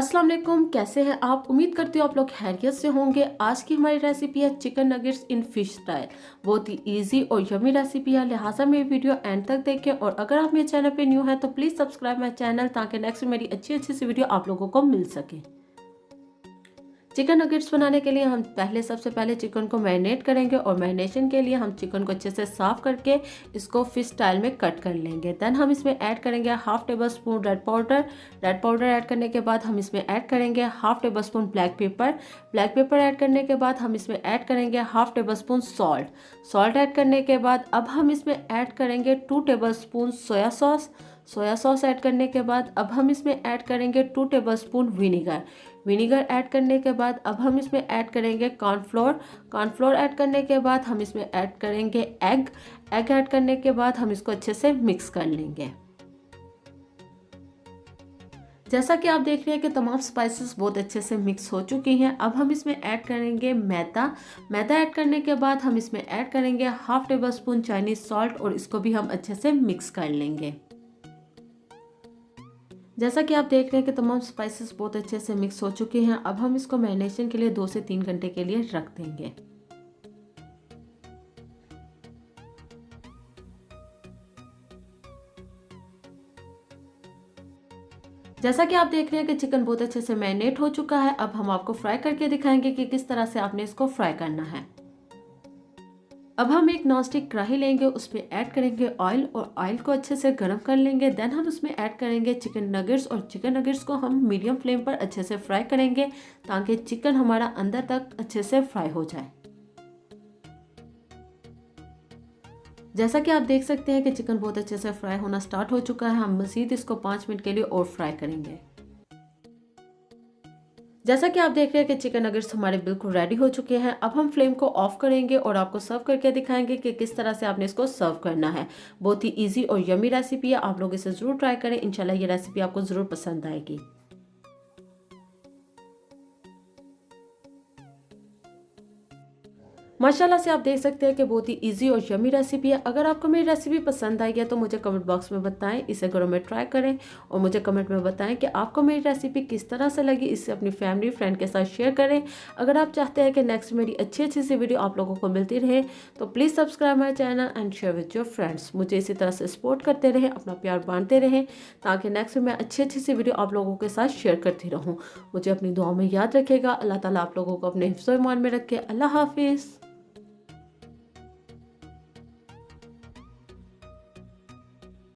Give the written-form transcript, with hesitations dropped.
अस्सलाम वालेकुम, कैसे हैं आप। उम्मीद करती हूँ आप लोग खैरियत से होंगे। आज की हमारी रेसिपी है chicken nuggets in fish style. बहुत ही इजी और यमी रेसिपी है, लिहाजा मेरी वीडियो एंड तक देखें। और अगर आप मेरे चैनल पे न्यू हैं तो प्लीज़ सब्सक्राइब माई चैनल, ताकि नेक्स्ट मेरी अच्छी सी वीडियो आप लोगों को मिल सके। चिकन नगेट्स बनाने के लिए हम सबसे पहले चिकन को मैरिनेट करेंगे। और मैरिनेशन के लिए हम चिकन को अच्छे से साफ करके इसको फिश स्टाइल में कट कर लेंगे। देन हम इसमें ऐड करेंगे half table spoon red powder add करने के बाद हम इसमें ऐड करेंगे half table spoon black pepper add करने के बाद हम इसमें ऐड करेंगे half table spoon salt add करने के बाद अब हम इसमें ऐड करेंगे 2 table spoon soya sauce add करने के बाद अब हम इसमें ऐड करेंगे 2 टेबल स्पून विनीगर ऐड करने के बाद अब हम इसमें ऐड करेंगे कॉर्नफ्लोर ऐड करने के बाद हम इसमें ऐड करेंगे एग ऐड करने के बाद हम इसको अच्छे से मिक्स कर लेंगे। जैसा कि आप देख रहे हैं कि तमाम स्पाइसेस बहुत अच्छे से मिक्स हो चुकी हैं। अब हम इसमें ऐड करेंगे मैदा ऐड करने के बाद हम इसमें ऐड करेंगे half table spoon Chinese salt और इसको भी हम अच्छे से मिक्स कर लेंगे। जैसा कि आप देख रहे हैं कि तमाम स्पाइसेस बहुत अच्छे से मिक्स हो चुके हैं। अब हम इसको मैरिनेशन के लिए 2 से 3 घंटे के लिए रख देंगे। जैसा कि आप देख रहे हैं कि चिकन बहुत अच्छे से मैरिनेट हो चुका है। अब हम आपको फ्राई करके दिखाएंगे कि किस तरह से आपने इसको फ्राई करना है। अब हम एक नॉनस्टिक कढ़ाई लेंगे, उसमें ऐड करेंगे ऑयल और ऑयल को अच्छे से गर्म कर लेंगे। देन हम उसमें ऐड करेंगे चिकन नगेट्स और चिकन नगेट्स को हम मीडियम फ्लेम पर अच्छे से फ्राई करेंगे, ताकि चिकन हमारा अंदर तक अच्छे से फ्राई हो जाए। जैसा कि आप देख सकते हैं कि चिकन बहुत अच्छे से फ्राई होना स्टार्ट हो चुका है। हम मज़ीद इसको 5 मिनट के लिए और फ्राई करेंगे। जैसा कि आप देख रहे हैं कि चिकन नगेट्स हमारे बिल्कुल रेडी हो चुके हैं। अब हम फ्लेम को ऑफ करेंगे और आपको सर्व करके दिखाएंगे कि किस तरह से आपने इसको सर्व करना है। बहुत ही इजी और यमी रेसिपी है, आप लोग इसे ज़रूर ट्राई करें। इंशाल्लाह ये रेसिपी आपको ज़रूर पसंद आएगी। माशाल्लाह से आप देख सकते हैं कि बहुत ही इजी और यमी रेसिपी है। अगर आपको मेरी रेसिपी पसंद आई है तो मुझे कमेंट बॉक्स में बताएं, इसे घरों में ट्राई करें और मुझे कमेंट में बताएं कि आपको मेरी रेसिपी किस तरह से लगी। इसे अपनी फैमिली फ्रेंड के साथ शेयर करें। अगर आप चाहते हैं कि नेक्स्ट मेरी अच्छी सी वीडियो आप लोगों को मिलती रहे तो please subscribe my channel and share with your friends. मुझे इसी तरह से सपोर्ट करते रहें, अपना प्यार बांटते रहें, ताकि नेक्स्ट में मैं अच्छी सी वीडियो आप लोगों के साथ शेयर करती रहूँ। मुझे अपनी दुआओं में याद रखेगा। अल्लाह ताला आप लोगों को अपने हिफ्ज़-ओ-ईमान में रखे। अल्लाह हाफिज़।